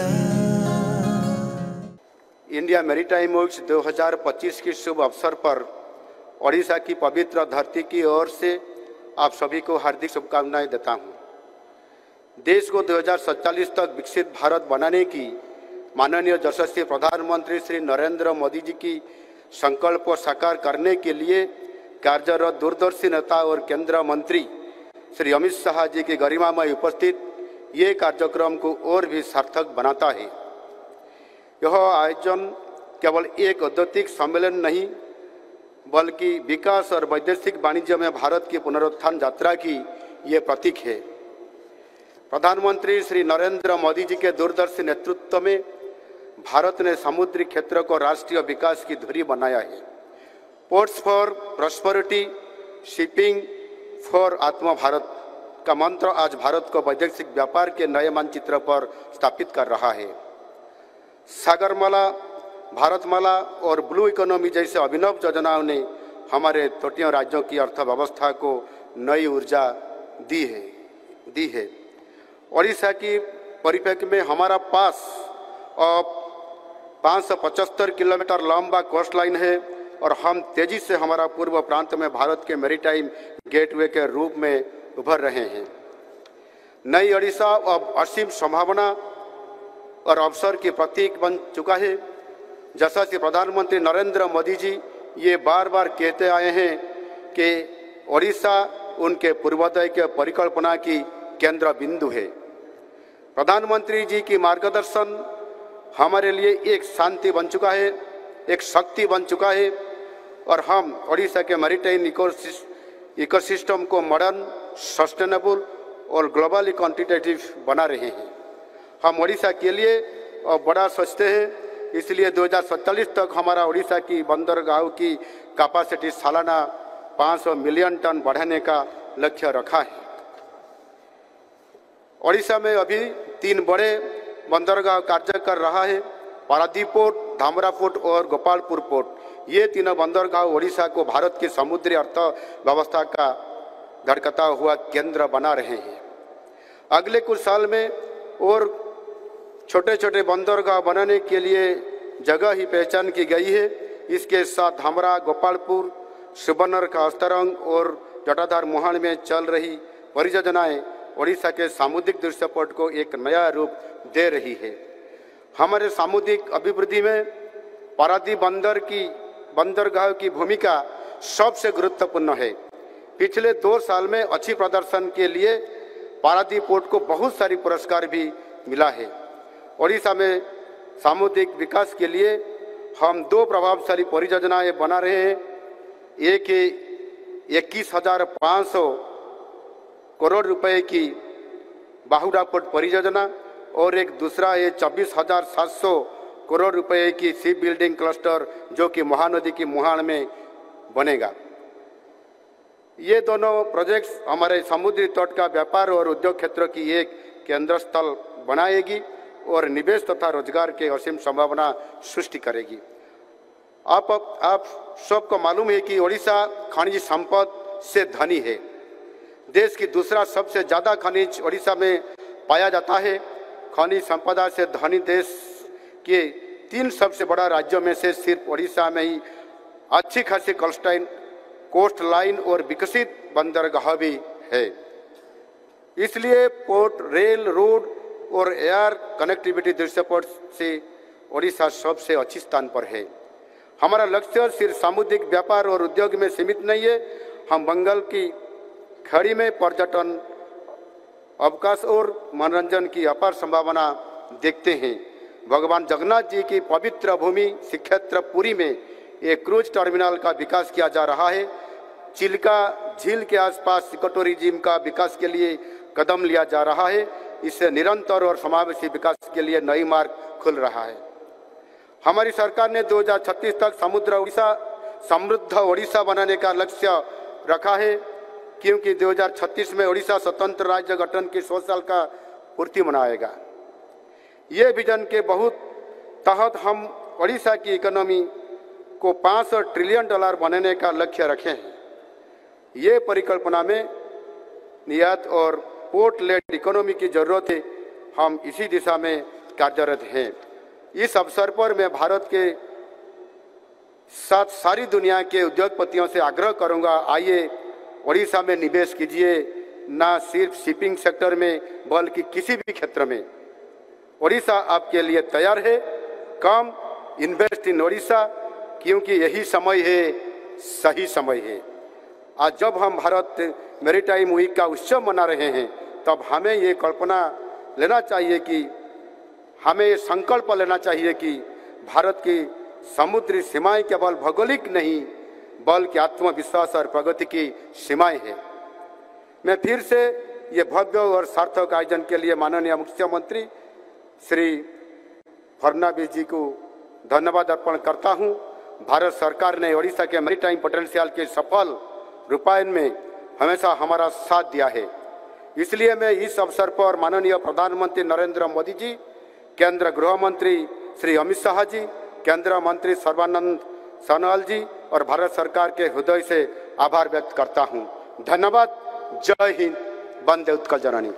दिया। India maritime weeks 2025 के शुभ अवसर पर ओडिशा की पवित्र धरती की ओर से आप सभी को हार्दिक शुभकामनाएं देता हूं। देश को 2047 तक विकसित भारत बनाने की माननीय यशस्वी प्रधानमंत्री श्री नरेंद्र मोदी जी की संकल्प को साकार करने के लिए कार्यरत दूरदर्शी नेता और केंद्रीय मंत्री श्री अमित शाह जी की गरिमामय उपस्थित ये कार्यक्रम को और भी सार्थक बनाता है। यह आयोजन केवल एक औद्योगिक सम्मेलन नहीं बल्कि विकास और वैदेशिक वाणिज्य में भारत की पुनरुत्थान यात्रा की ये प्रतीक है। प्रधानमंत्री श्री नरेंद्र मोदी जी के दूरदर्शी नेतृत्व में भारत ने समुद्री क्षेत्र को राष्ट्रीय विकास की धुरी बनाया है। Ports for prosperity, shipping for आत्म भारत का मंत्र आज भारत को वैदेशिक व्यापार के नए मानचित्र पर स्थापित कर रहा है। सागरमाला, भारतमाला और ब्लू इकोनॉमी जैसे अभिनव योजनाओं ने हमारे तटीय राज्यों की अर्थव्यवस्था को नई ऊर्जा दी है। ओडिशा की परिप्रेक्ष्य में हमारा पास 575 किलोमीटर लंबा कोस्ट लाइन है और हम तेजी से हमारा पूर्व प्रांत में भारत के मैरीटाइम गेटवे के रूप में उभर रहे हैं। नई ओडिशा अब असीम संभावना और अवसर के प्रतीक बन चुका है। जैसा कि प्रधानमंत्री नरेंद्र मोदी जी ये बार बार कहते आए हैं कि ओडिशा उनके पूर्वोदय के परिकल्पना की केंद्र बिंदु है। प्रधानमंत्री जी की मार्गदर्शन हमारे लिए एक शांति बन चुका है, एक शक्ति बन चुका है और हम ओडिशा के मैरीटाइम इकोसिस्टम को मॉडर्न, सस्टेनेबल और ग्लोबली कॉम्पिटिटिव बना रहे हैं। हम ओडिशा के लिए बड़ा सोचते हैं, इसलिए 2047 तक हमारा ओडिशा की बंदरगाह की कैपेसिटी सालाना 500 मिलियन टन बढ़ाने का लक्ष्य रखा है। ओडिशा में अभी 3 बड़े बंदरगाह कार्य कर रहा है, पारादीप पोर्ट, धामरा पोर्ट और गोपालपुर पोर्ट। ये तीनों बंदरगाह ओडिशा को भारत की समुद्री अर्थव्यवस्था का धड़कता हुआ केंद्र बना रहे हैं। अगले कुछ साल में और छोटे छोटे बंदरगाह बनाने के लिए जगह ही पहचान की गई है। इसके साथ धामरा, गोपालपुर, सुबर्णर का अस्तरंग और जटाधार मुहान में चल रही परियोजनाएं ओडिशा के सामुद्रिक दृश्यपट को एक नया रूप दे रही है। हमारे सामुद्रिक अभिवृद्धि में पारादीप बंदरगाह की भूमिका सबसे गुरुत्वपूर्ण है। पिछले 2 साल में अच्छी प्रदर्शन के लिए पारादीप पोर्ट को बहुत सारी पुरस्कार भी मिला है। ओडिशा में सामुद्रिक विकास के लिए हम 2 प्रभावशाली परियोजनाएं बना रहे हैं। एक 21,500 करोड़ रुपए की बाहुडा पोर्ट परियोजना और एक दूसरा 24,700 करोड़ रुपए की शिप बिल्डिंग क्लस्टर जो कि महानदी की मुहान में बनेगा। ये दोनों प्रोजेक्ट्स हमारे समुद्री तट का व्यापार और उद्योग क्षेत्र की एक केंद्र स्थल बनाएगी और निवेश तथा रोजगार के असीम संभावना सृष्टि करेगी। आप सबको मालूम है कि ओडिशा खनिज संपद से धनी है। देश की दूसरा सबसे ज़्यादा खनिज ओडिशा में पाया जाता है। खनिज संपदा से धनी देश के 3 सबसे बड़ा राज्यों में से सिर्फ ओडिशा में ही अच्छी खासी कोस्ट लाइन और विकसित बंदरगाह भी है। इसलिए पोर्ट, रेल, रोड और एयर कनेक्टिविटी दृश्यपट से ओडिशा सबसे अच्छी स्थान पर है। हमारा लक्ष्य सिर्फ सामुद्रिक व्यापार और उद्योग में सीमित नहीं है। हम बंगाल की खाड़ी में पर्यटन, अवकाश और मनोरंजन की अपार संभावना देखते हैं। भगवान जगन्नाथ जी की पवित्र भूमि श्रीक्षेत्र पुरी में एक क्रूज टर्मिनल का विकास किया जा रहा है। चिल्का झील के आसपास इको टूरिज्म का विकास के लिए कदम लिया जा रहा है। इससे निरंतर और समावेशी विकास के लिए नई मार्ग खुल रहा है। हमारी सरकार ने 2036 तक समृद्ध ओडिशा बनाने का लक्ष्य रखा है, क्योंकि 2036 में ओडिशा स्वतंत्र राज्य गठन की 100 साल का पूर्ति मनाएगा। ये विजन के तहत हम ओडिशा की इकोनॉमी को $500 ट्रिलियन बनाने का लक्ष्य रखे हैं। ये परिकल्पना में निर्यात और पोर्ट लेड इकोनॉमी की जरूरत है। हम इसी दिशा में कार्यरत हैं। इस अवसर पर मैं भारत के साथ सारी दुनिया के उद्योगपतियों से आग्रह करूंगा, आइए ओडिशा में निवेश कीजिए, ना सिर्फ शिपिंग सेक्टर में बल्कि किसी भी क्षेत्र में ओडिशा आपके लिए तैयार है। कम इन्वेस्ट इन ओडिशा, क्योंकि यही समय है, सही समय है। आज जब हम भारत मैरीटाइम वीक का उत्सव मना रहे हैं, तब हमें ये कल्पना लेना चाहिए कि हमें ये संकल्प लेना चाहिए कि भारत की समुद्री सीमाएं केवल भौगोलिक नहीं बल्कि आत्मविश्वास और प्रगति की सीमाएं हैं। मैं फिर से ये भव्य और सार्थक आयोजन के लिए माननीय मुख्यमंत्री श्री फडणवीस जी को धन्यवाद अर्पण करता हूं। भारत सरकार ने ओडिशा के मैरीटाइम पोटेंशियल के सफल रूपायन में हमेशा हमारा साथ दिया है। इसलिए मैं इस अवसर पर माननीय प्रधानमंत्री नरेंद्र मोदी जी, केंद्र गृह मंत्री श्री अमित शाह जी, केंद्रीय मंत्री सर्बानंद सोनोवाल जी और भारत सरकार के हृदय से आभार व्यक्त करता हूं। धन्यवाद। जय हिंद। वंदे उत्कल जननी।